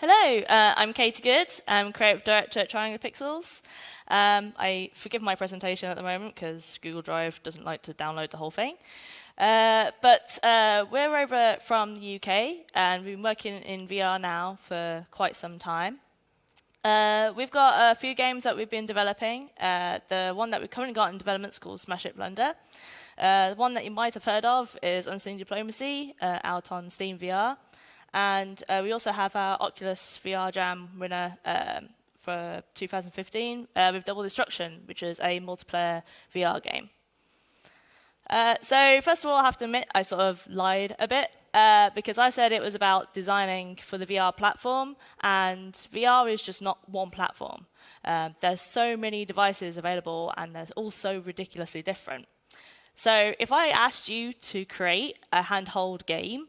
Hello, I'm Katie Good. I'm creative director at Triangular Pixels. I forgive my presentation at the moment because Google Drive doesn't like to download the whole thing. But we're over from the UK, and we've been working in VR now for quite some time. We've got a few games that we've been developing. The one that we've currently got in development is called Smash It Blunder. The one that you might have heard of is Unseen Diplomacy, out on Steam VR. And we also have our Oculus VR Jam winner for 2015 with Double Destruction, which is a multiplayer VR game. So first of all, I have to admit, I sort of lied a bit because I said it was about designing for the VR platform, and VR is just not one platform. There's so many devices available, and they're all so ridiculously different. So if I asked you to create a handheld game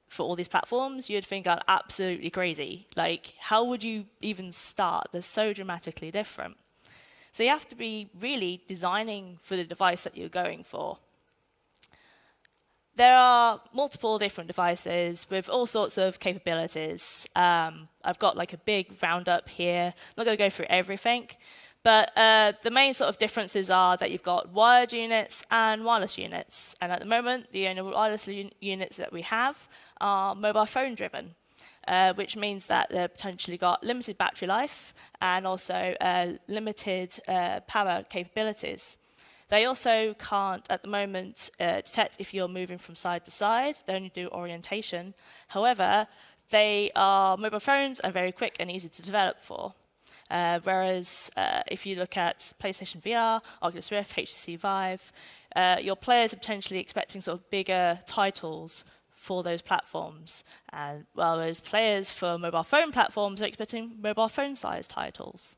for all these platforms, you'd think I'm absolutely crazy. Like, how would you even start? They're so dramatically different. So you have to be really designing for the device that you're going for. There are multiple different devices with all sorts of capabilities. I've got like a big roundup here. I'm not going to go through everything, but the main sort of differences are that you've got wired units and wireless units. And at the moment, the only wireless units that we have are mobile phone driven, which means that they've potentially got limited battery life and also limited power capabilities. They also can't, at the moment, detect if you're moving from side to side. They only do orientation. However, they are mobile phones and very quick and easy to develop for. Whereas if you look at PlayStation VR, Oculus Rift, HTC Vive, your players are potentially expecting sort of bigger titles for those platforms, and whereas players for mobile phone platforms are expecting mobile phone-sized titles.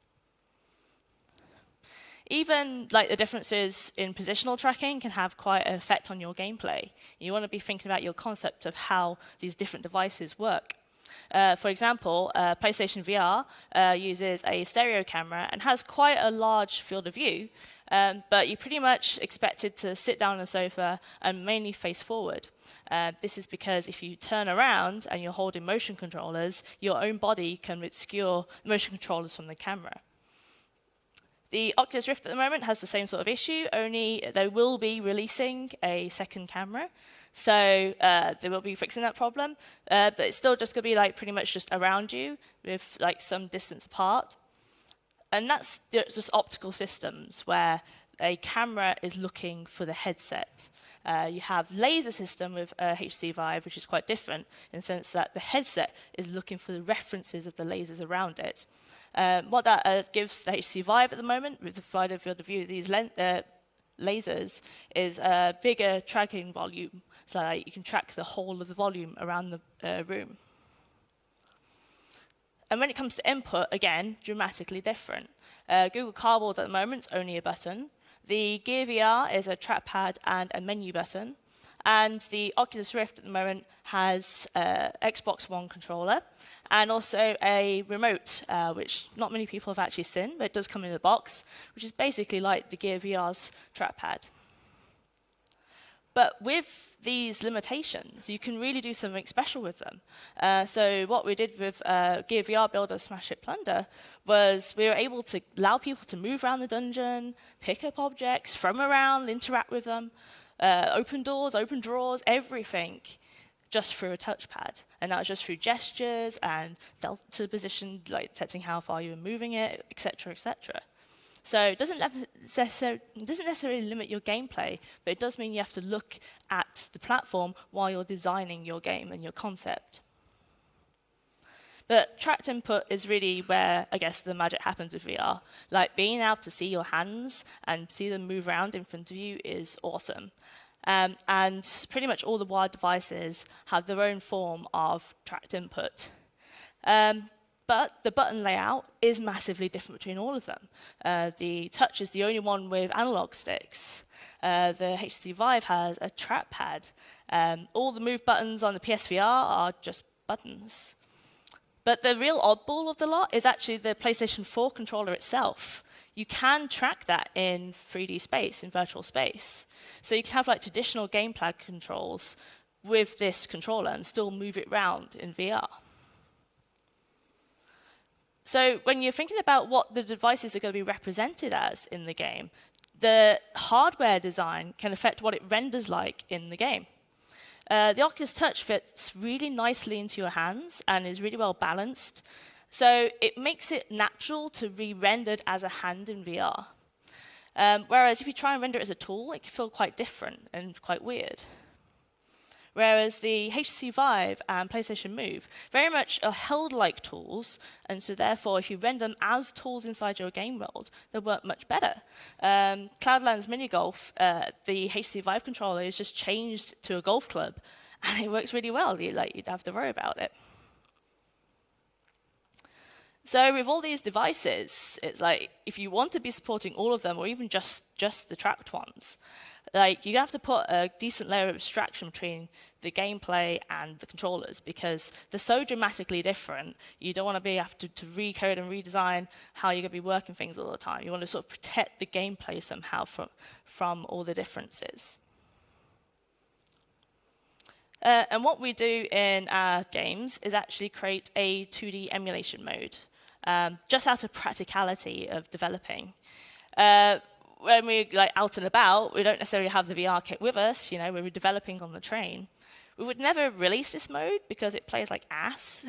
Even like the differences in positional tracking can have quite an effect on your gameplay. You want to be thinking about your concept of how these different devices work. For example, PlayStation VR uses a stereo camera and has quite a large field of view, but you're pretty much expected to sit down on a sofa and mainly face forward. This is because if you turn around and you're holding motion controllers, your own body can obscure motion controllers from the camera. The Oculus Rift at the moment has the same sort of issue, only they will be releasing a second camera. So they will be fixing that problem, but it's still just going to be like pretty much just around you with like some distance apart. And that's just optical systems where a camera is looking for the headset. You have laser system with HTC Vive, which is quite different in the sense that the headset is looking for the references of the lasers around it. What that gives the HTC Vive at the moment, with the wider field of view of these lasers, is a bigger tracking volume, so that you can track the whole of the volume around the room. And when it comes to input, again, dramatically different. Google Cardboard at the moment is only a button. The Gear VR is a trackpad and a menu button. And the Oculus Rift at the moment has Xbox One controller and also a remote, which not many people have actually seen, but it does come in the box, which is basically like the Gear VR's trackpad. But with these limitations, you can really do something special with them. So what we did with Gear VR Builder Smash It Blunder was we were able to allow people to move around the dungeon, pick up objects from around, interact with them, open doors, open drawers, everything, just through a touchpad. And that was just through gestures and delta position, like detecting how far you were moving it, etc., etc. So it doesn't necessarily limit your gameplay, but it does mean you have to look at the platform while you're designing your game and your concept. But tracked input is really where, I guess, the magic happens with VR. Like, being able to see your hands and see them move around in front of you is awesome. And pretty much all the wired devices have their own form of tracked input. But the button layout is massively different between all of them. The Touch is the only one with analog sticks. The HTC Vive has a trackpad. All the move buttons on the PSVR are just buttons. But the real oddball of the lot is actually the PlayStation 4 controller itself. You can track that in 3D space, in virtual space. So you can have like traditional gamepad controls with this controller and still move it around in VR. So when you're thinking about what the devices are going to be represented as in the game, the hardware design can affect what it renders like in the game. The Oculus Touch fits really nicely into your hands and is really well balanced. So it makes it natural to be rendered as a hand in VR. Whereas if you try and render it as a tool, it can feel quite different and quite weird. Whereas the HTC Vive and PlayStation Move very much are held like tools, and so therefore if you render them as tools inside your game world, they work much better. Cloudlands Mini Golf, the HTC Vive controller is just changed to a golf club, and it works really well. You'd have to worry about it. So with all these devices, it's like if you want to be supporting all of them, or even just the tracked ones, like you have to put a decent layer of abstraction between the gameplay and the controllers, because they're so dramatically different. You don't want to have to recode and redesign how you're going to be working things all the time. You want to sort of protect the gameplay somehow from all the differences. And what we do in our games is actually create a 2D emulation mode, just out of practicality of developing. When we're out and about, we don't necessarily have the VR kit with us, when we're developing on the train. We would never release this mode because it plays like ass.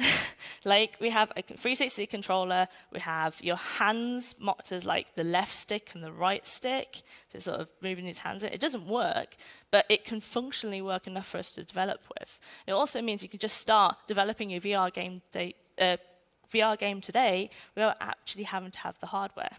We have a 360 controller, we have your hands mocked as the left stick and the right stick, so sort of moving these hands in. It doesn't work, but it can functionally work enough for us to develop with. It also means you can just start developing your VR game today without actually having to have the hardware.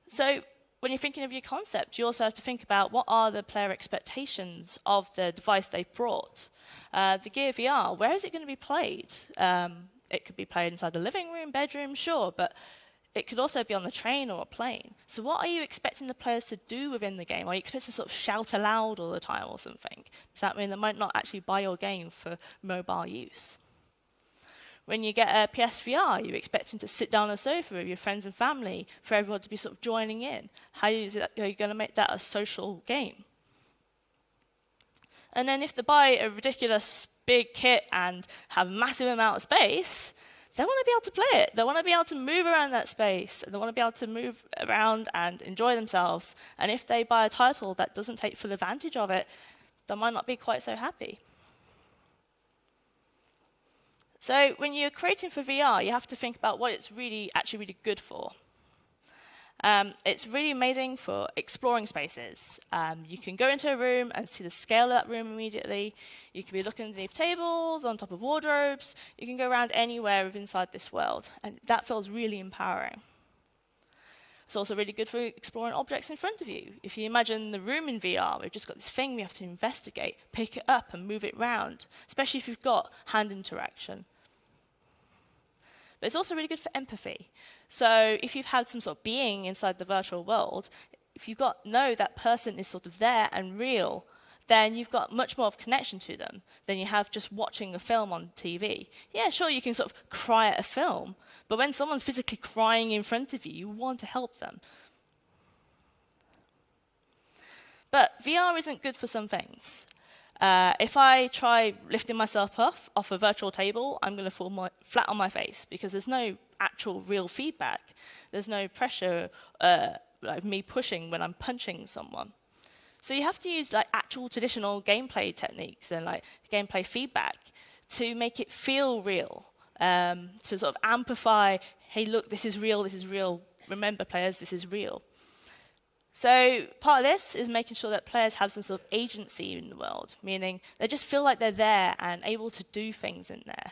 So when you're thinking of your concept, you also have to think about what are the player expectations of the device they've brought. The Gear VR, where is it going to be played? It could be played inside the living room, bedroom, sure, but it could also be on the train or a plane. So what are you expecting the players to do within the game? Are you expecting to sort of shout aloud all the time or something? Does that mean they might not actually buy your game for mobile use? When you get a PSVR, you're expecting to sit down on a sofa with your friends and family for everyone to be sort of joining in. How are you going to make that a social game? And then if they buy a ridiculous big kit and have a massive amount of space, they want to be able to play it. They want to be able to move around that space. They want to be able to move around and enjoy themselves. And if they buy a title that doesn't take full advantage of it, they might not be quite so happy. So when you're creating for VR, you have to think about what it's actually really good for. It's really amazing for exploring spaces. You can go into a room and see the scale of that room immediately. You can be looking underneath tables, on top of wardrobes. You can go around anywhere inside this world, and that feels really empowering. It's also really good for exploring objects in front of you. If you imagine the room in VR, we've just got this thing we have to investigate, pick it up and move it around, especially if you've got hand interaction. But it's also really good for empathy. So if you've had some sort of being inside the virtual world, if you know that person is sort of there and real, then you've got much more of a connection to them than you have just watching a film on TV. Yeah, sure, you can sort of cry at a film, but when someone's physically crying in front of you, you want to help them. But VR isn't good for some things. If I try lifting myself off a virtual table, I'm going to fall flat on my face because there's no actual real feedback. There's no pressure like me pushing when I'm punching someone. So you have to use actual traditional gameplay techniques and gameplay feedback to make it feel real, to sort of amplify, hey, look, this is real. Remember, players, this is real. So part of this is making sure that players have some sort of agency in the world, meaning they just feel like they're there and able to do things in there.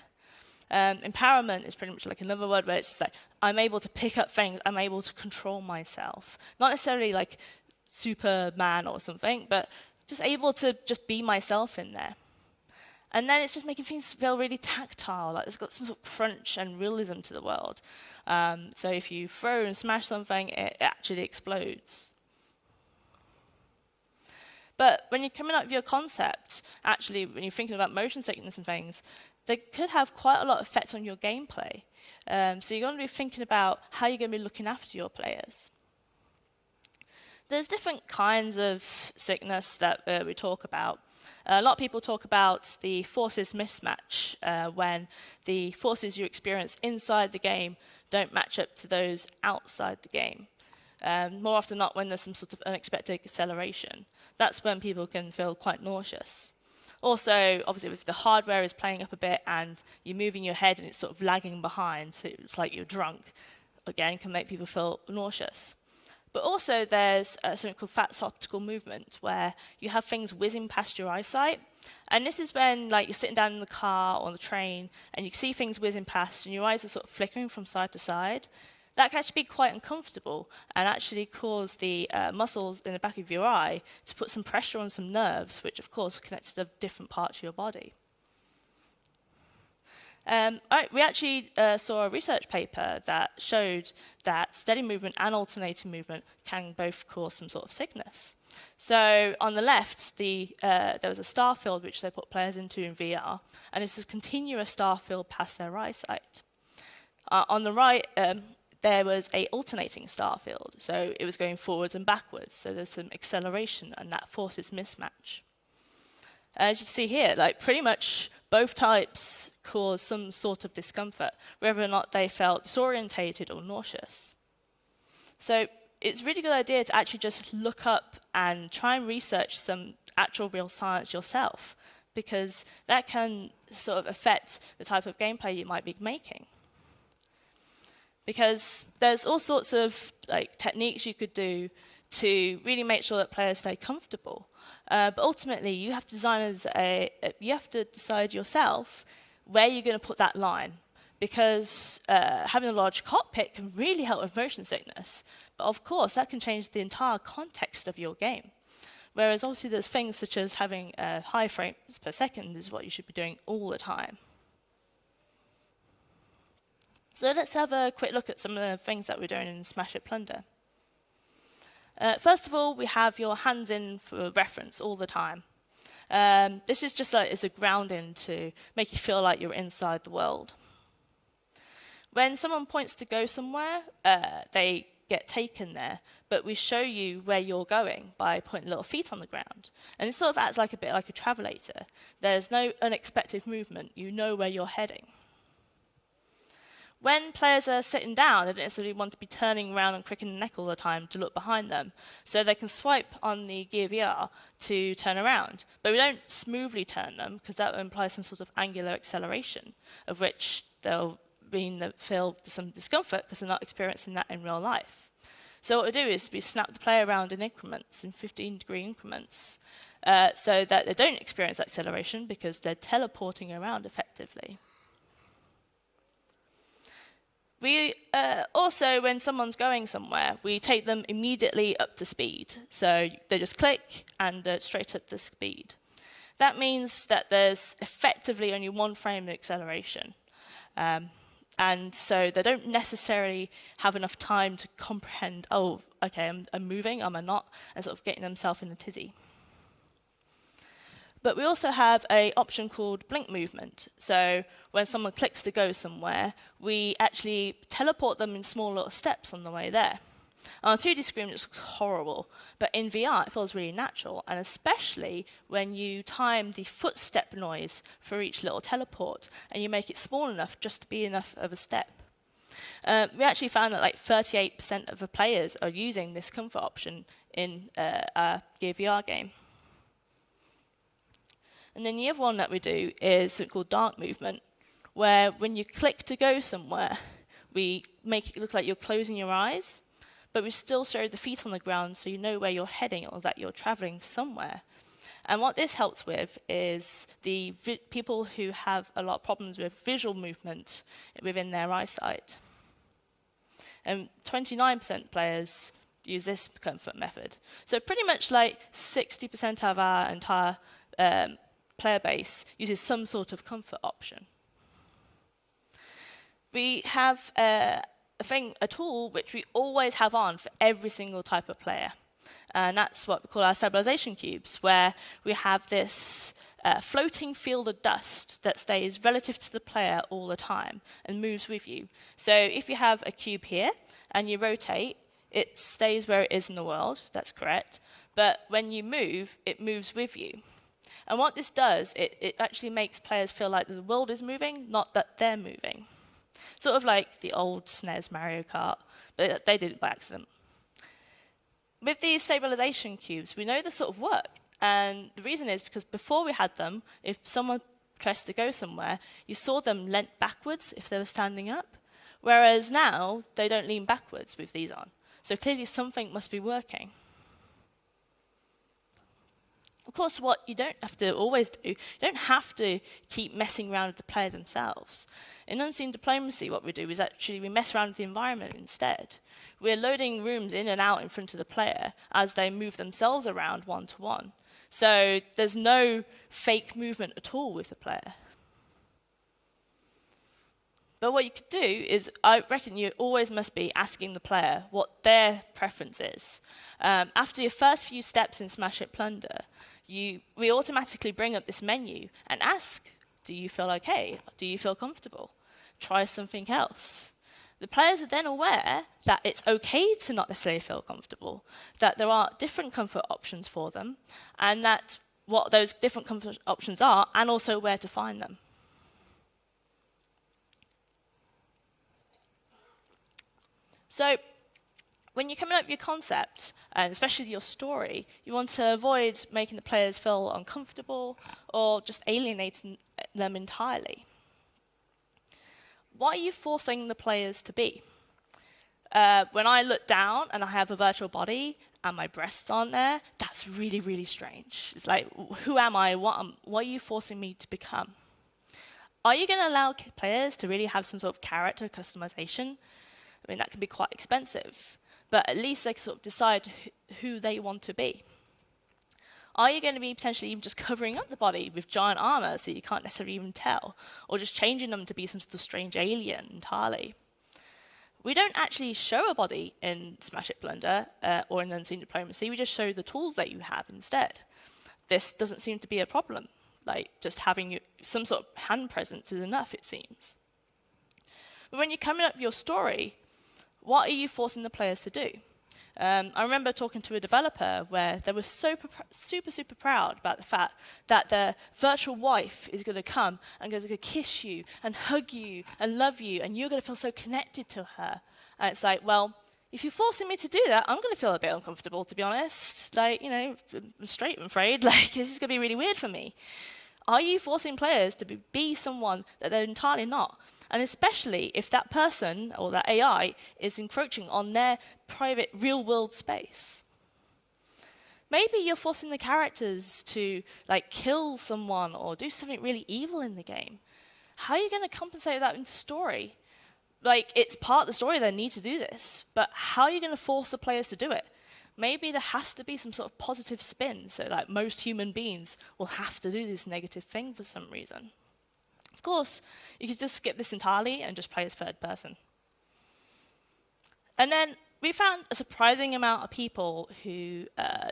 Empowerment is pretty much another word where it's just I'm able to pick up things, I'm able to control myself. Not necessarily Superman or something, but just able to just be myself in there. And then it's just making things feel really tactile, it's got some sort of crunch and realism to the world. So if you throw and smash something, it actually explodes. But when you're coming up with your concept, actually, when you're thinking about motion sickness and things, they could have quite a lot of effect on your gameplay. So you're going to be thinking about how you're going to be looking after your players. There's different kinds of sickness that we talk about. A lot of people talk about the forces mismatch, when the forces you experience inside the game don't match up to those outside the game. More often than not, when there's some sort of unexpected acceleration, that's when people can feel quite nauseous. Also, obviously, if the hardware is playing up a bit and you're moving your head and it's sort of lagging behind, so it's like you're drunk, again, can make people feel nauseous. But also, there's something called fast optical movement, where you have things whizzing past your eyesight. And this is when, like, you're sitting down in the car or on the train, and you can see things whizzing past, and your eyes are sort of flickering from side to side. That can actually be quite uncomfortable and actually cause the muscles in the back of your eye to put some pressure on some nerves, which, of course, connect to the different parts of your body. We actually saw a research paper that showed that steady movement and alternating movement can both cause some sort of sickness. So on the left, there was a star field which they put players into in VR, and it's a continuous star field past their eyesight. On the right, there was a alternating star field, so it was going forwards and backwards, so there's some acceleration, and that forces mismatch. As you can see here, like pretty much both types cause some sort of discomfort, whether or not they felt disorientated or nauseous. So it's a really good idea to actually just look up and try and research some actual real science yourself, because that can sort of affect the type of gameplay you might be making. Because there's all sorts of like techniques you could do to really make sure that players stay comfortable. But ultimately, you have to decide yourself where you're going to put that line, because having a large cockpit can really help with motion sickness. But of course, that can change the entire context of your game. Whereas obviously, there's things such as having high frames per second is what you should be doing all the time. So let's have a quick look at some of the things that we're doing in Smash It Plunder. First of all, we have your hands in for reference all the time. This is just like as a grounding to make you feel like you're inside the world. When someone points to go somewhere, they get taken there, but we show you where you're going by putting little feet on the ground. And it sort of acts like a bit like a travelator. There's no unexpected movement. You know where you're heading. When players are sitting down, they don't necessarily want to be turning around and cricking the neck all the time to look behind them. So they can swipe on the Gear VR to turn around. But we don't smoothly turn them, because that implies some sort of angular acceleration, of which they'll feel some discomfort because they're not experiencing that in real life. So what we do is we snap the player around in increments, in 15-degree increments, so that they don't experience acceleration because they're teleporting around effectively. We also, when someone's going somewhere, we take them immediately up to speed. So they just click and straight up to speed. That means that there's effectively only one frame of acceleration. And so they don't necessarily have enough time to comprehend, oh, okay, I'm moving, am I not? And sort of getting themselves in a tizzy. But we also have an option called blink movement. So when someone clicks to go somewhere, we actually teleport them in small little steps on the way there. On a 2D screen, it looks horrible, but in VR, it feels really natural, and especially when you time the footstep noise for each little teleport, and you make it small enough just to be enough of a step. We actually found that like 38% of the players are using this comfort option in our Gear VR game. And then the other one that we do is something called dark movement, where when you click to go somewhere, we make it look like you're closing your eyes, but we still show the feet on the ground so you know where you're heading or that you're traveling somewhere. And what this helps with is the people who have a lot of problems with visual movement within their eyesight. And 29% players use this comfort method. So pretty much like 60% of our entire player base uses some sort of comfort option. We have a tool which we always have on for every single type of player. And that's what we call our stabilization cubes, where we have this floating field of dust that stays relative to the player all the time and moves with you. So if you have a cube here and you rotate, it stays where it is in the world, that's correct. But when you move, it moves with you. And what this does, it actually makes players feel like the world is moving, not that they're moving. Sort of like the old SNES Mario Kart, but they did it by accident. With these stabilization cubes, we know this sort of work. And the reason is because before we had them, if someone pressed to go somewhere, you saw them leant backwards if they were standing up. Whereas now, they don't lean backwards with these on. So clearly something must be working. Of course, what you don't have to always do, you don't have to keep messing around with the player themselves. In Unseen Diplomacy, what we do is actually we mess around with the environment instead. We're loading rooms in and out in front of the player as they move themselves around one-to-one. So there's no fake movement at all with the player. But what you could do is, I reckon you always must be asking the player what their preference is. After your first few steps in Smash It Plunder, we automatically bring up this menu and ask, do you feel okay? Do you feel comfortable? Try something else. The players are then aware that it's okay to not necessarily feel comfortable, that there are different comfort options for them, and that what those different comfort options are, and also where to find them. So when you're coming up with your concept, and especially your story, you want to avoid making the players feel uncomfortable or just alienating them entirely. What are you forcing the players to be? When I look down and I have a virtual body and my breasts aren't there, that's really, really strange. It's like, who am I? What are you forcing me to become? Are you going to allow players to really have some sort of character customization? I mean, that can be quite expensive, but at least they can sort of decide who they want to be. Are you going to be potentially even just covering up the body with giant armor so you can't necessarily even tell, or just changing them to be some sort of strange alien entirely? We don't actually show a body in Smash It Plunder or in Unseen Diplomacy, we just show the tools that you have instead. This doesn't seem to be a problem, like just having some sort of hand presence is enough, it seems. But when you're coming up with your story, what are you forcing the players to do? I remember talking to a developer where they were super, super proud about the fact that their virtual wife is going to come and going to kiss you and hug you and love you, and you're going to feel so connected to her. And it's like, well, if you're forcing me to do that, I'm going to feel a bit uncomfortable, to be honest. Like, you know, I'm straight, I'm afraid. Like, this is going to be really weird for me. Are you forcing players to be someone that they're entirely not? And especially if that person or that AI is encroaching on their private real-world space. Maybe you're forcing the characters to like kill someone or do something really evil in the game. How are you going to compensate that in the story? Like, it's part of the story they need to do this, but how are you going to force the players to do it? Maybe there has to be some sort of positive spin, so like most human beings will have to do this negative thing for some reason. Of course, you could just skip this entirely and just play as third person. And then we found a surprising amount of people who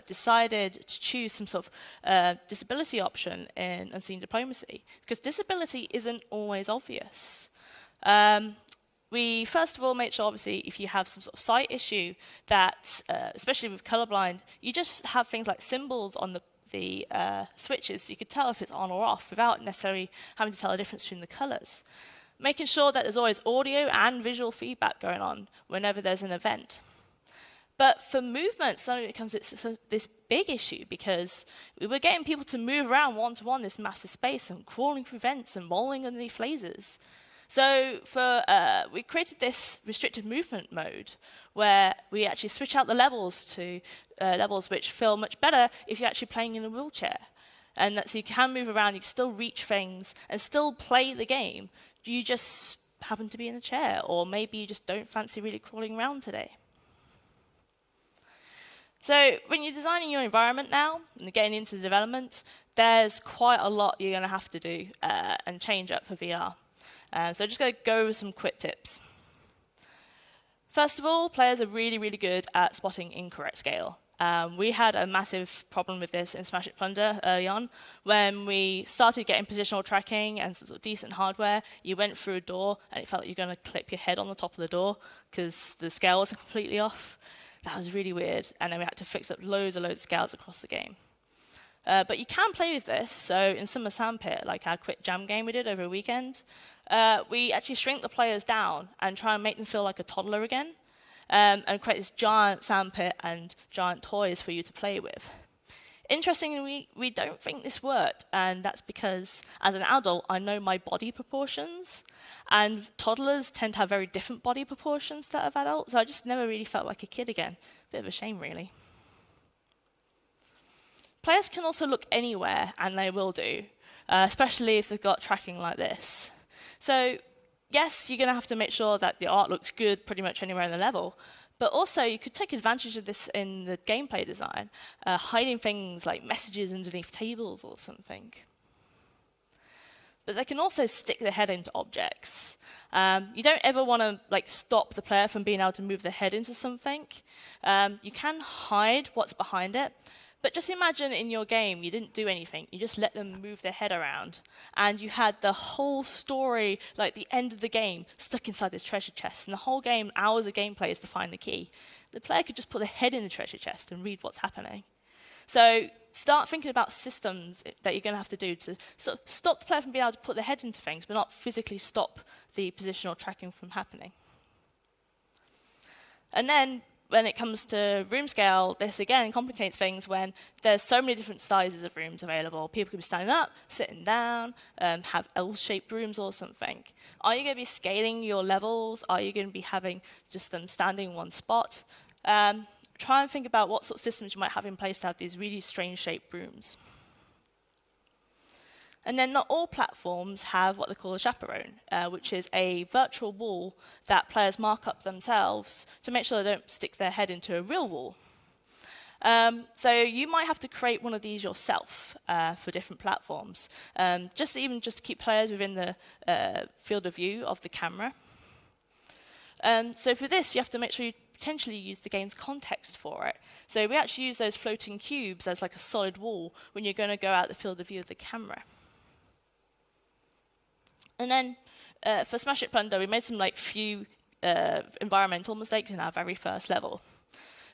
decided to choose some sort of disability option in Unseen Diplomacy, because disability isn't always obvious. We first of all made sure, obviously, if you have some sort of sight issue, that, especially with colorblind, you just have things like symbols on the switches, so you could tell if it's on or off without necessarily having to tell the difference between the colors. Making sure that there's always audio and visual feedback going on whenever there's an event. But for movement, suddenly it becomes this big issue, because we were getting people to move around one-to-one this massive space and crawling through vents and rolling underneath lasers. So we created this restricted movement mode where we actually switch out the levels to levels which feel much better if you're actually playing in a wheelchair. And that so you can move around, you can still reach things and still play the game. You just happen to be in a chair, or maybe you just don't fancy really crawling around today. So when you're designing your environment now and getting into the development, there's quite a lot you're going to have to do and change up for VR. So I'm just going to go over some quick tips. First of all, players are really, really good at spotting incorrect scale. We had a massive problem with this in Smash It Plunder early on. When we started getting positional tracking and some sort of decent hardware, you went through a door and it felt like you were going to clip your head on the top of the door because the scale was completely off. That was really weird. And then we had to fix up loads of scales across the game. But you can play with this. So in Summer Sandpit, like our quick jam game we did over a weekend, we actually shrink the players down and try and make them feel like a toddler again, and create this giant sandpit and giant toys for you to play with. Interestingly, we don't think this worked, and that's because as an adult, I know my body proportions, and toddlers tend to have very different body proportions to that of adults, so I just never really felt like a kid again. Bit of a shame, really. Players can also look anywhere, and they will do, especially if they've got tracking like this. So yes, you're going to have to make sure that the art looks good pretty much anywhere in the level, but also you could take advantage of this in the gameplay design, hiding things like messages underneath tables or something. But they can also stick their head into objects. You don't ever want to stop the player from being able to move their head into something. You can hide what's behind it, but just imagine in your game you didn't do anything. You just let them move their head around. And you had the whole story, like the end of the game, stuck inside this treasure chest. And the whole game, hours of gameplay, is to find the key. The player could just put their head in the treasure chest and read what's happening. So start thinking about systems that you're going to have to do to sort of stop the player from being able to put their head into things, but not physically stop the positional tracking from happening. And then when it comes to room scale, this again complicates things when there's so many different sizes of rooms available. People could be standing up, sitting down, have L-shaped rooms or something. Are you going to be scaling your levels? Are you going to be having just them standing in one spot? Try and think about what sort of systems you might have in place to have these really strange shaped rooms. And then not all platforms have what they call a chaperone, which is a virtual wall that players mark up themselves to make sure they don't stick their head into a real wall. So you might have to create one of these yourself for different platforms, just to keep players within the field of view of the camera. So for this, you have to make sure you potentially use the game's context for it. So we actually use those floating cubes as like a solid wall when you're going to go out the field of view of the camera. And then for Smash It Plunder, we made some few environmental mistakes in our very first level.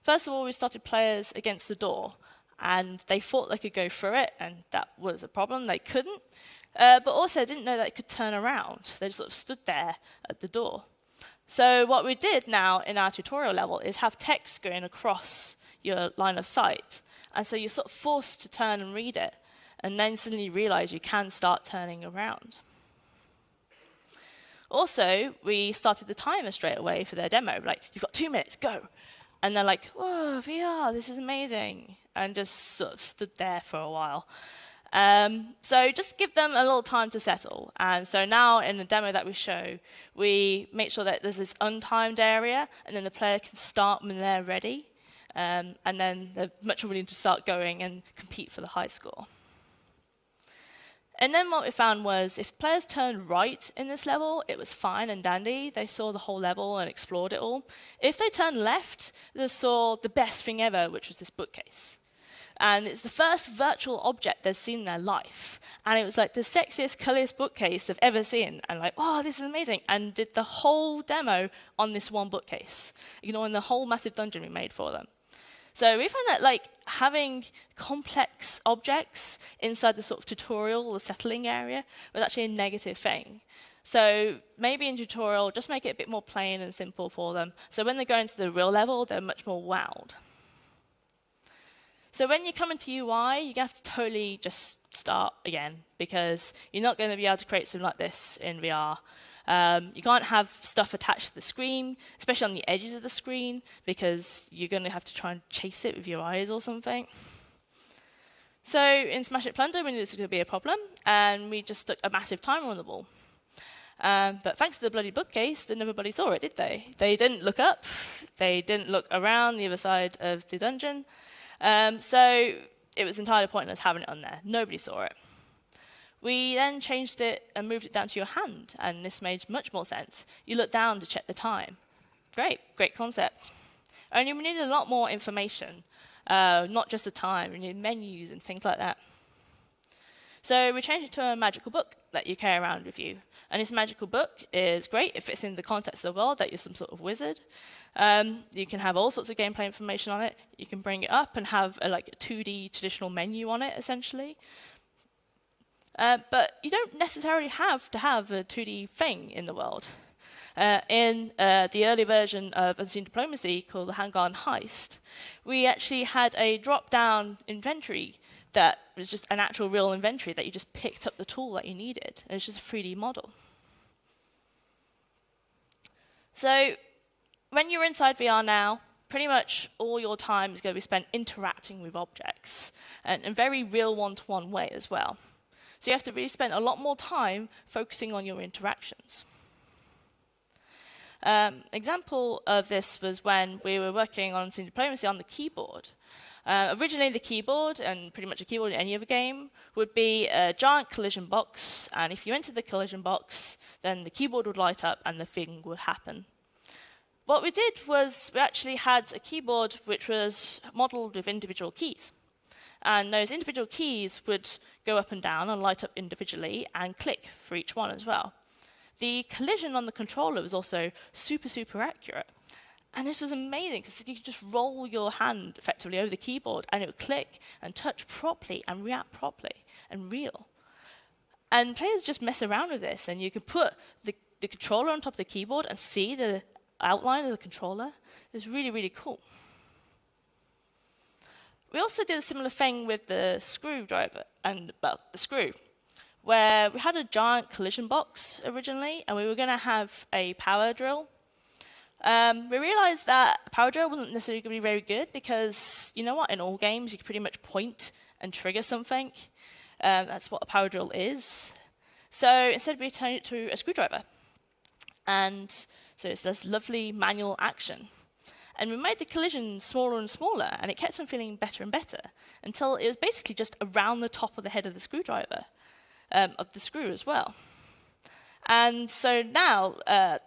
First of all, we started players against the door, and they thought they could go through it, and that was a problem. They couldn't, but also didn't know that it could turn around. They just sort of stood there at the door. So what we did now in our tutorial level is have text going across your line of sight, and so you're sort of forced to turn and read it, and then suddenly realize you can start turning around. Also, we started the timer straight away for their demo. You've got 2 minutes, go. And they're like, whoa, VR, this is amazing. And just sort of stood there for a while. So just give them a little time to settle. And so now in the demo that we show, we make sure that there's this untimed area, and then the player can start when they're ready. And then they're much more willing to start going and compete for the high score. And then what we found was if players turned right in this level, it was fine and dandy. They saw the whole level and explored it all. If they turned left, they saw the best thing ever, which was this bookcase. And it's the first virtual object they've seen in their life. And it was like the sexiest, colorless bookcase they've ever seen. And oh, this is amazing. And did the whole demo on this one bookcase, ignoring the whole massive dungeon we made for them. So we found that having complex objects inside the sort of tutorial or settling area was actually a negative thing. So maybe in tutorial, just make it a bit more plain and simple for them. So when they go into the real level, they're much more wowed. So when you come into UI, you're going to have to totally just start again, because you're not going to be able to create something like this in VR. You can't have stuff attached to the screen, especially on the edges of the screen, because you're going to have to try and chase it with your eyes or something. So in Smash It Plunder, we knew this was going to be a problem, and we just stuck a massive timer on the wall. But thanks to the bloody bookcase, then everybody saw it, did they? They didn't look up. They didn't look around the other side of the dungeon. So it was entirely pointless having it on there. Nobody saw it. We then changed it and moved it down to your hand, and this made much more sense. You look down to check the time. Great concept. Only we needed a lot more information, not just the time. We needed menus and things like that. So we changed it to a magical book that you carry around with you. And this magical book is great if it's in the context of the world that you're some sort of wizard. You can have all sorts of gameplay information on it. You can bring it up and have a 2D traditional menu on it, essentially. But you don't necessarily have to have a 2D thing in the world. In the early version of Unseen Diplomacy called the Handgun Heist, we actually had a drop-down inventory that was just an actual real inventory that you just picked up the tool that you needed. And it's just a 3D model. So when you're inside VR now, pretty much all your time is going to be spent interacting with objects, and in a very real one-to-one way as well. So you have to really spend a lot more time focusing on your interactions. Example of this was when we were working on Unseen Diplomacy on the keyboard. Originally, the keyboard, and pretty much a keyboard in any other game, would be a giant collision box, and if you entered the collision box, then the keyboard would light up and the thing would happen. What we did was we actually had a keyboard which was modeled with individual keys. And those individual keys would go up and down and light up individually and click for each one as well. The collision on the controller was also super, super accurate. And this was amazing because you could just roll your hand effectively over the keyboard and it would click and touch properly and react properly and real. And players just mess around with this, and you can put the controller on top of the keyboard and see the outline of the controller. It was really, really cool. We also did a similar thing with the screwdriver and the screw, where we had a giant collision box originally, and we were going to have a power drill. We realized that a power drill wasn't necessarily going to be very good because, you know what, in all games you can pretty much point and trigger something. That's what a power drill is. So instead we turned it to a screwdriver. And so it's this lovely manual action. And we made the collision smaller and smaller, and it kept on feeling better and better until it was basically just around the top of the head of the screwdriver, of the screw as well. And so now,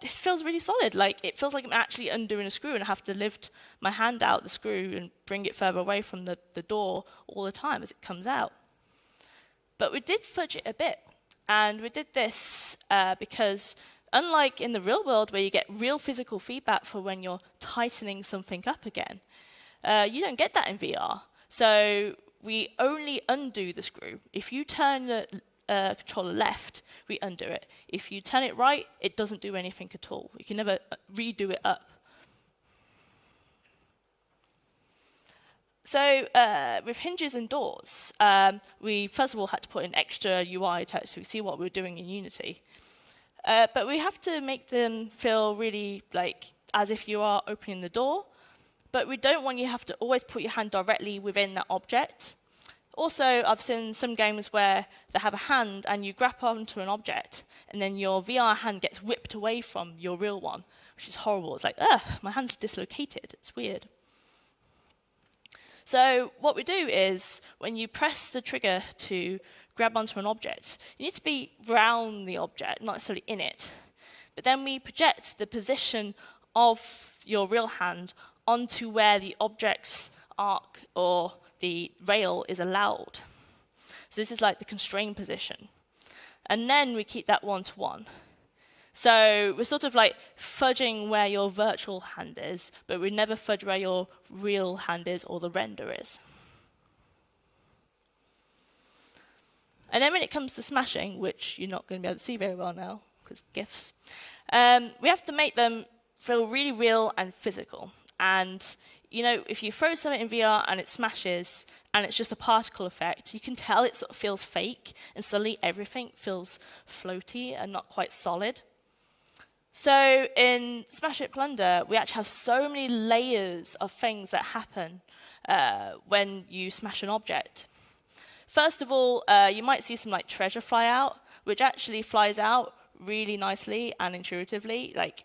this feels really solid. Like, it feels like I'm actually undoing a screw and I have to lift my hand out the screw and bring it further away from the door all the time as it comes out. But we did fudge it a bit. And we did this because unlike in the real world where you get real physical feedback for when you're tightening something up again, you don't get that in VR. So we only undo the screw. If you turn the controller left, we undo it. If you turn it right, it doesn't do anything at all. You can never redo it up. So with hinges and doors, we first of all had to put in extra UI text so we see what we're doing in Unity. But we have to make them feel really like as if you are opening the door. But we don't want you to have to always put your hand directly within that object. Also, I've seen some games where they have a hand and you grab onto an object and then your VR hand gets whipped away from your real one, which is horrible. It's like, ugh, my hand's dislocated. It's weird. So what we do is when you press the trigger to grab onto an object, you need to be around the object, not necessarily in it. But then we project the position of your real hand onto where the object's arc or the rail is allowed. So this is like the constrained position. And then we keep that one-to-one. So we're sort of like fudging where your virtual hand is, but we never fudge where your real hand is or the render is. And then when it comes to smashing, which you're not going to be able to see very well now, because GIFs, we have to make them feel really real and physical. And you know, if you throw something in VR and it smashes and it's just a particle effect, you can tell it sort of feels fake, and suddenly everything feels floaty and not quite solid. So in Smash It Plunder, we actually have so many layers of things that happen when you smash an object. First of all, you might see some like treasure fly out, which actually flies out really nicely and intuitively. Like,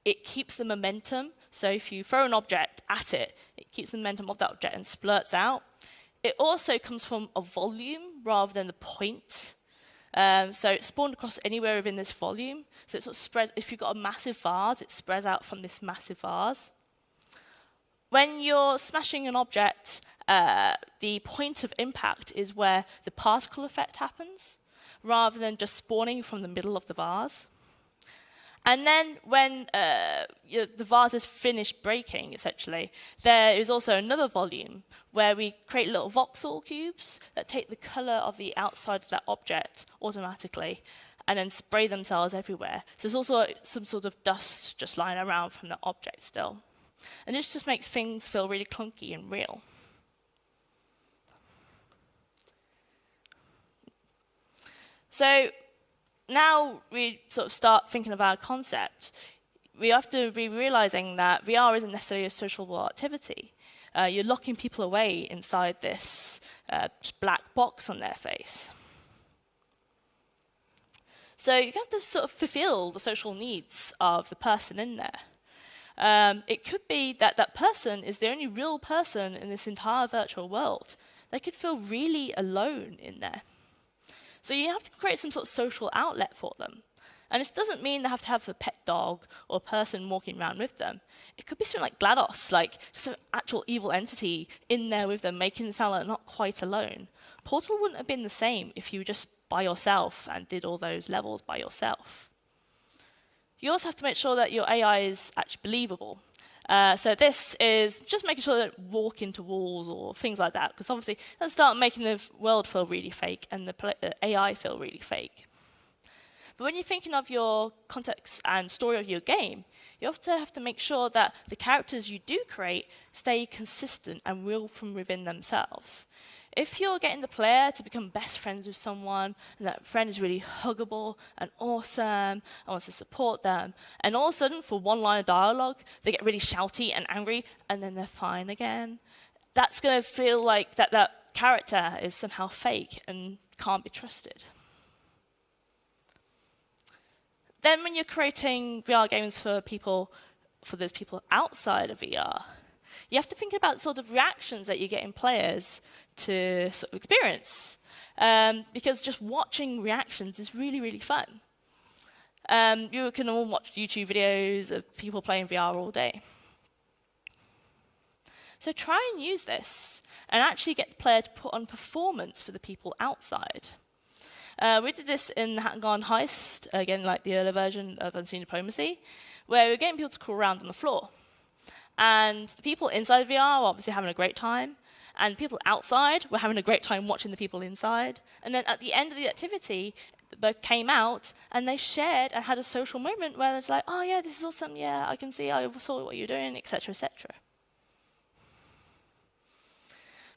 it keeps the momentum. So if you throw an object at it, it keeps the momentum of that object and splurts out. It also comes from a volume rather than the point. So it's spawned across anywhere within this volume. So it sort of spreads. If you've got a massive vase, it spreads out from this massive vase. When you're smashing an object, the point of impact is where the particle effect happens, rather than just spawning from the middle of the vase. And then when the vase is finished breaking, essentially, there is also another volume where we create little voxel cubes that take the color of the outside of that object automatically and then spray themselves everywhere. So there's also some sort of dust just lying around from the object still. And this just makes things feel really clunky and real. So now we sort of start thinking about a concept. We have to be realizing that VR isn't necessarily a sociable activity. You're locking people away inside this just black box on their face. So you have to sort of fulfill the social needs of the person in there. It could be that that person is the only real person in this entire virtual world. They could feel really alone in there. So you have to create some sort of social outlet for them. And this doesn't mean they have to have a pet dog or a person walking around with them. It could be something like GLaDOS, like just an actual evil entity in there with them, making it sound like they're not quite alone. Portal wouldn't have been the same if you were just by yourself and did all those levels by yourself. You also have to make sure that your AI is actually believable. So this is just making sure that they walk into walls or things like that, because obviously that'll start making the world feel really fake and the AI feel really fake. But when you're thinking of your context and story of your game, you also have to make sure that the characters you do create stay consistent and real from within themselves. If you're getting the player to become best friends with someone, and that friend is really huggable and awesome and wants to support them, and all of a sudden, for one line of dialogue, they get really shouty and angry, and then they're fine again, that's going to feel like that character is somehow fake and can't be trusted. Then when you're creating VR games for those people outside of VR, you have to think about sort of reactions that you get in players to sort of experience, because just watching reactions is really, really fun. You can all watch YouTube videos of people playing VR all day. So try and use this and actually get the player to put on performance for the people outside. We did this in the Hat and Gone Heist, again, like the earlier version of Unseen Diplomacy, where we were getting people to crawl around on the floor. And the people inside VR were obviously having a great time, and people outside were having a great time watching the people inside. And then at the end of the activity, they came out, and they shared and had a social moment where it's like, oh yeah, this is awesome, yeah, I can see, I saw what you're doing, etc., etc.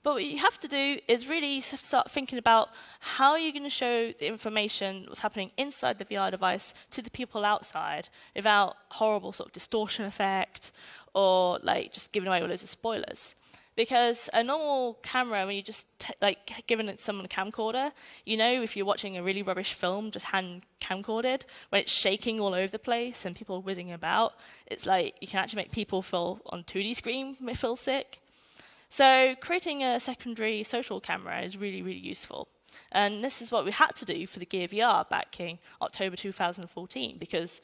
But what you have to do is really start thinking about how you're going to show the information, what's happening inside the VR device, to the people outside without horrible sort of distortion effect or like just giving away all loads of spoilers. Because a normal camera, when you just like giving someone a camcorder, you know if you're watching a really rubbish film, just hand camcorded, when it's shaking all over the place and people are whizzing about, it's like you can actually make people feel on 2D screen feel sick. So creating a secondary social camera is really, really useful. And this is what we had to do for the Gear VR back in October 2014, because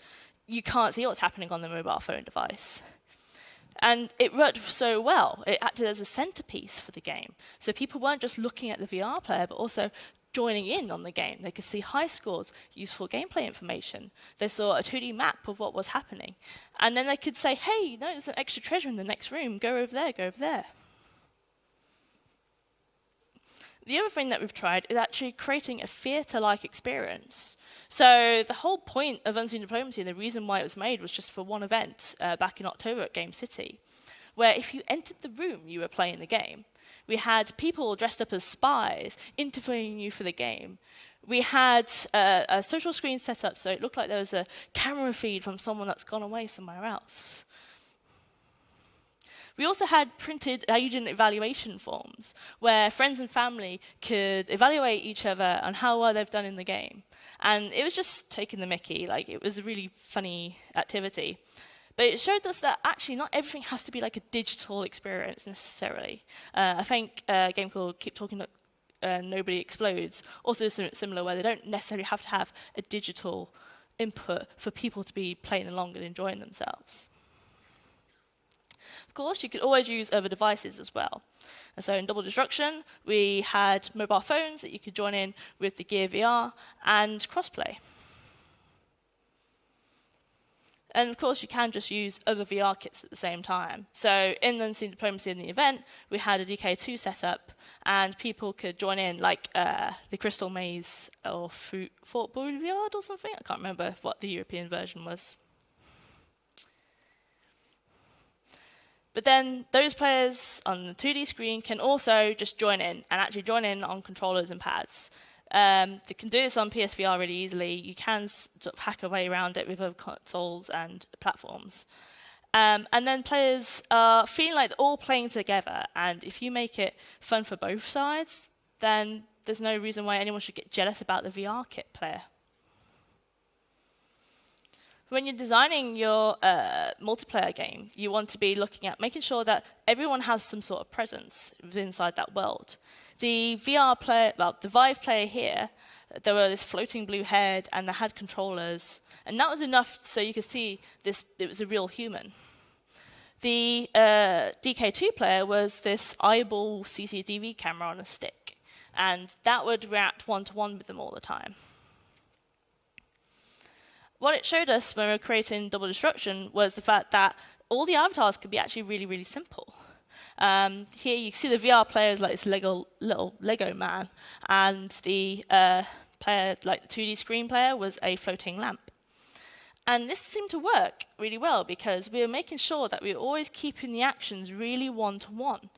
you can't see what's happening on the mobile phone device. And it worked so well. It acted as a centerpiece for the game. So people weren't just looking at the VR player, but also joining in on the game. They could see high scores, useful gameplay information. They saw a 2D map of what was happening. And then they could say, hey, no, there's an extra treasure in the next room. Go over there, go over there. The other thing that we've tried is actually creating a theatre-like experience. So the whole point of Unseen Diplomacy and the reason why it was made was just for one event back in October at Game City, where if you entered the room, you were playing the game. We had people dressed up as spies interviewing you for the game. We had a social screen set up so it looked like there was a camera feed from someone that's gone away somewhere else. We also had printed agent evaluation forms where friends and family could evaluate each other on how well they've done in the game. And it was just taking the mickey, like it was a really funny activity. But it showed us that actually not everything has to be like a digital experience necessarily. I think a game called Keep Talking Nobody Explodes, also similar, where they don't necessarily have to have a digital input for people to be playing along and enjoying themselves. Of course, you could always use other devices as well. And so in Double Destruction, we had mobile phones that you could join in with the Gear VR and crossplay. And of course, you can just use other VR kits at the same time. So in Unseen Diplomacy in the event, we had a DK2 setup, and people could join in, like the Crystal Maze or Fort Boulevard or something. I can't remember what the European version was. But then those players on the 2D screen can also just join in, and actually join in on controllers and pads. They can do this on PSVR really easily. You can sort of hack a way around it with other consoles and platforms. And then players are feeling like they're all playing together, and if you make it fun for both sides, then there's no reason why anyone should get jealous about the VR kit player. When you're designing your multiplayer game, you want to be looking at making sure that everyone has some sort of presence inside that world. The VR player, well, the Vive player here, there were this floating blue head, and they had controllers, and that was enough so you could see this. It was a real human. The DK2 player was this eyeball CCTV camera on a stick, and that would react one-to-one with them all the time. What it showed us when we were creating Double Destruction was the fact that all the avatars could be actually really, really simple. Here you see the VR player is like this little Lego man, and the player, like the 2D screen player, was a floating lamp. And this seemed to work really well because we were making sure that we were always keeping the actions really one-to-one.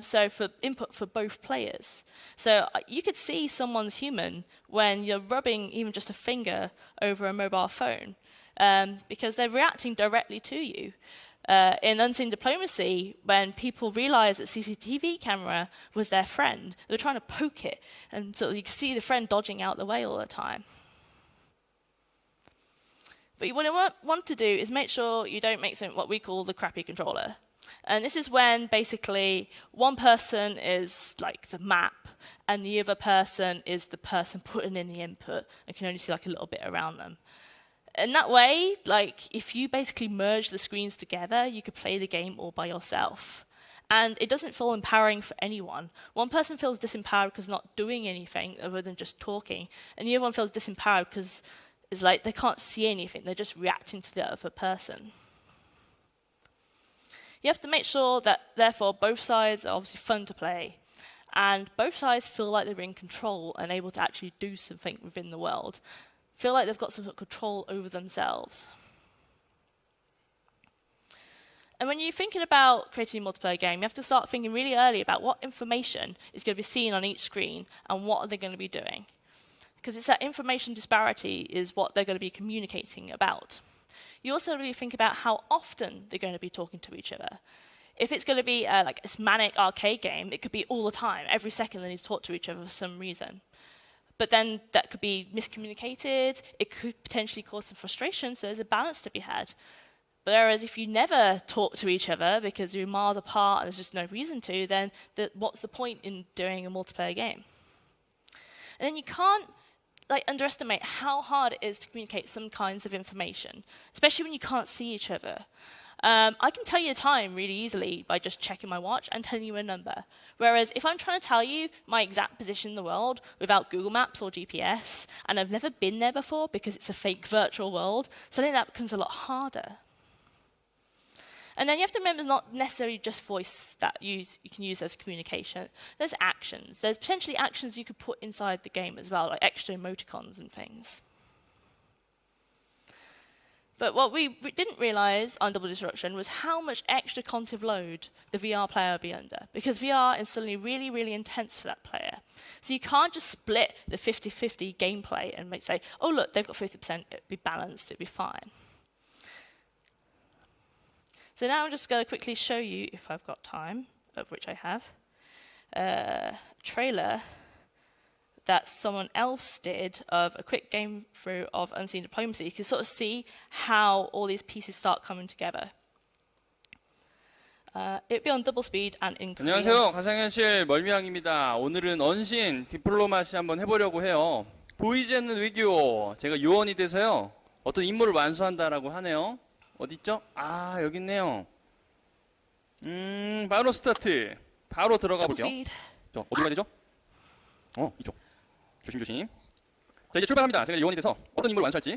So for input for both players. So you could see someone's human when you're rubbing even just a finger over a mobile phone, because they're reacting directly to you. In Unseen Diplomacy, when people realized that CCTV camera was their friend, they were trying to poke it, and so you could see the friend dodging out the way all the time. But what you want to do is make sure you don't make something what we call the crappy controller. And this is when basically one person is like the map, and the other person is the person putting in the input and can only see like a little bit around them. In that way, like if you basically merge the screens together, you could play the game all by yourself. And it doesn't feel empowering for anyone. One person feels disempowered because they're not doing anything other than just talking, and the other one feels disempowered because it's like they can't see anything, they're just reacting to the other person. You have to make sure that, therefore, both sides are obviously fun to play, and both sides feel like they're in control and able to actually do something within the world, feel like they've got some sort of control over themselves. And when you're thinking about creating a multiplayer game, you have to start thinking really early about what information is going to be seen on each screen and what are they going to be doing. Because it's that information disparity is what they're going to be communicating about. You also really think about how often they're going to be talking to each other. If it's going to be like this manic arcade game, it could be all the time. Every second they need to talk to each other for some reason. But then that could be miscommunicated. It could potentially cause some frustration, so there's a balance to be had. Whereas if you never talk to each other because you're miles apart and there's just no reason to, then what's the point in doing a multiplayer game? And then you can't underestimate how hard it is to communicate some kinds of information, especially when you can't see each other. I can tell you a time really easily by just checking my watch and telling you a number. Whereas if I'm trying to tell you my exact position in the world without Google Maps or GPS, and I've never been there before because it's a fake virtual world, suddenly that becomes a lot harder. And then you have to remember it's not necessarily just voice that you can use as communication. There's actions. There's potentially actions you could put inside the game as well, like extra emoticons and things. But what we didn't realize on Double Destruction was how much extra cognitive load the VR player would be under, because VR is suddenly really, really intense for that player. So you can't just split the 50-50 gameplay and say, oh, look, they've got 50%, it'd be balanced, it'd be fine. So now I'm just going to quickly show you, if I've got time, of which I have, a trailer that someone else did of a quick game through of Unseen Diplomacy. You can sort of see how all these pieces start coming together. It'll be on double speed and in Korean. 안녕하세요. 가상현실 멀미양입니다. 오늘은 언신 디플로마시 한번 해보려고 해요. 보이지 않는 외교. 제가 요원이 돼서요. 어떤 임무를 완수한다라고 하네요. 어디 있죠? 아, 여기 있네요. 바로 스타트. 바로 들어가 Double 볼게요. speed. 저 어디로 가야 되죠? 이쪽. 조심조심. 자, 이제 출발합니다. 제가 요원이 돼서 어떤 임무를 완수할지.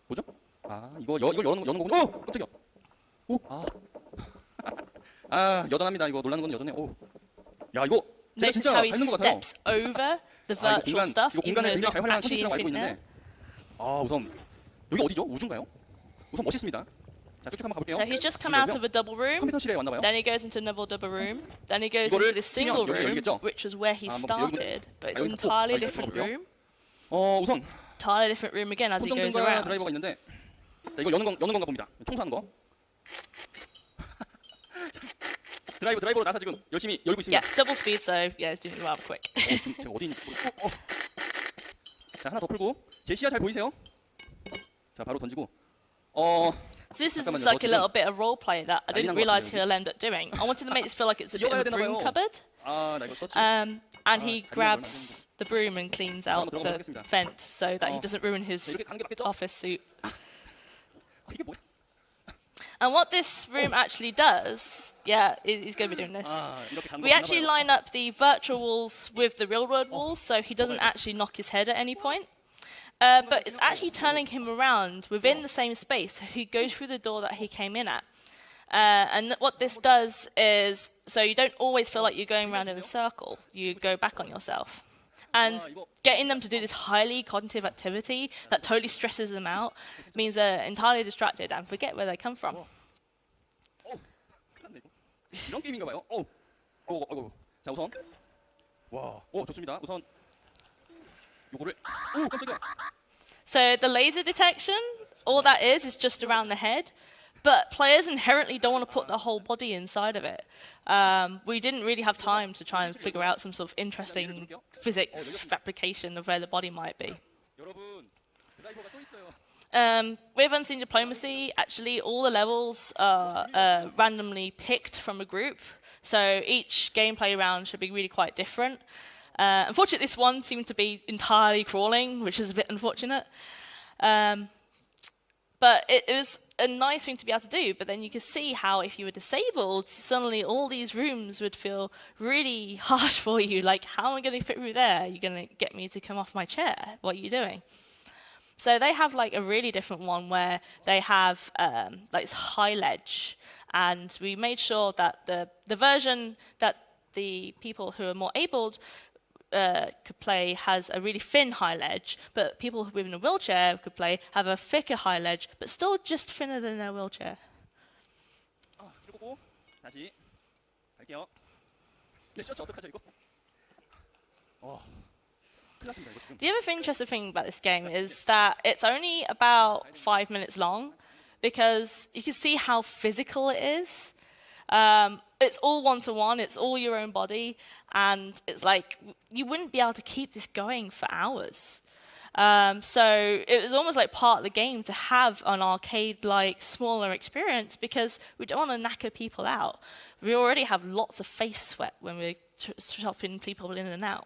뭐죠? 이걸 여는 거군요. 깜짝이야. 여전합니다. 이거 놀라는 건 여전해. 야, 이거 제가 Notice 진짜 how he 밟는 것 같아요. steps over the 이거 virtual stuff, 이거 even 공간을 though it's 굉장히 not 활활한 actually 콘텐츠라고 알고 infinite. 있는데, 우선 여기 어디죠? 우주인가요? 우선 멋있습니다. 자, 쭉쭉 한번 가볼게요. So he's just come out of a double room, 컴퓨터실에 왔나봐요. then he goes into another double room, then he goes 이거를 into this single 치면 여기 room, 열리겠죠? which was where he 한번 started, but it's 여기 entirely 이거 different 들어가볼게요. room, 우선 entirely different room again as he goes 손전등과 around. 드라이버가 있는데, 자, 이거 여는 건가 봅니다. 청소하는 거. 자, 드라이버로 나서 지금 열심히 열고 있습니다. Yeah, double speed, so yeah, it's doing it rather quick. 지금 제가 어디 있는지 모르겠어. 자, 하나 더 풀고 제 시야 잘 보이세요? 자, 바로 던지고. So this is 잠깐만요, like 저 a little bit of role play that I didn't 난리난 것 realize 같은데요, he'll end up doing. I wanted to make this feel like it's a bit of 이어가야 a 되나 broom 봐요. cupboard. 나 이거 썼지. And he 자리가 grabs the broom and cleans out 한번 들어가 the 보겠습니다. vent so that he doesn't ruin 자, his 이렇게 가는 게 맞겠죠? office suit. 이게 뭐야? And what this room actually does, yeah, he's going to be doing this. 이렇게 가는 거 We 맞나 actually 봐요. line up the virtual walls with the real world walls so he doesn't actually knock his head at any point. But it's actually turning him around within the same space. So he goes through the door that he came in at. What this does is, so you don't always feel like you're going around in a circle. You go back on yourself. And getting them to do this highly cognitive activity that totally stresses them out means they're entirely distracted and forget where they come from. 큰일 났네, 이거. 이런 게임인가 봐요. 자, 우선 좋습니다. 우선 요거를 깜짝이야. So the laser detection, all that is just around the head. But players inherently don't want to put the whole body inside of it. We didn't really have time to try and figure out some sort of interesting physics fabrication of where the body might be. 여러분, 드라이버가 또 있어요. With Unseen Diplomacy, actually all the levels are randomly picked from a group. So each gameplay round should be really quite different. Unfortunately, this one seemed to be entirely crawling, which is a bit unfortunate. But it was a nice thing to be able to do, but then you could see how if you were disabled, suddenly all these rooms would feel really harsh for you. Like, how am I going to fit through there? You're going to get me to come off my chair? What are you doing? So they have like a really different one where they have like this high ledge, and we made sure that the version that the people who are more abled could play has a really thin high ledge, but people who in a wheelchair could play have a thicker high ledge, but still just thinner than their wheelchair. 그리고 다시 갈게요. 내 셔츠 어떡하죠 이거? 큰일 났습니다 이거 지금. The other interesting thing about this game is that it's only about 5 minutes long, because you can see how physical it is. It's all one-to-one, it's all your own body, and it's like you wouldn't be able to keep this going for hours. So it was almost like part of the game to have an arcade-like smaller experience, because we don't want to knacker people out. We already have lots of face sweat when we're chopping people in and out.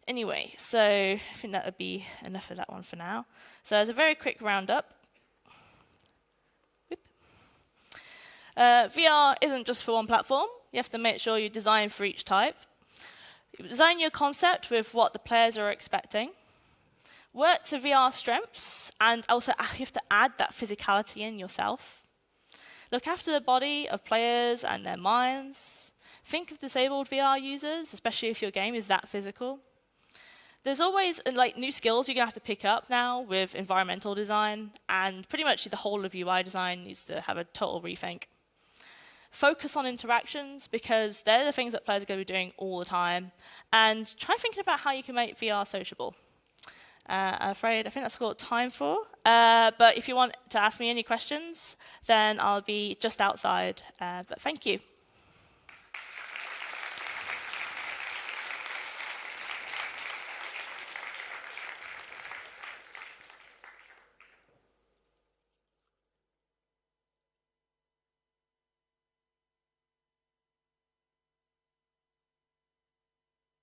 Anyway, so I think that would be enough of that one for now. So as a very quick roundup, VR isn't just for one platform. You have to make sure you design for each type. You design your concept with what the players are expecting. Work to VR strengths, and also you have to add that physicality in yourself. Look after the body of players and their minds. Think of disabled VR users, especially if your game is that physical. There's always like new skills you're going to have to pick up now with environmental design, and pretty much the whole of UI design needs to have a total rethink. Focus on interactions, because they're the things that players are going to be doing all the time, and try thinking about how you can make VR sociable. I'm afraid I think that's all time for. But if you want to ask me any questions, then I'll be just outside. But thank you.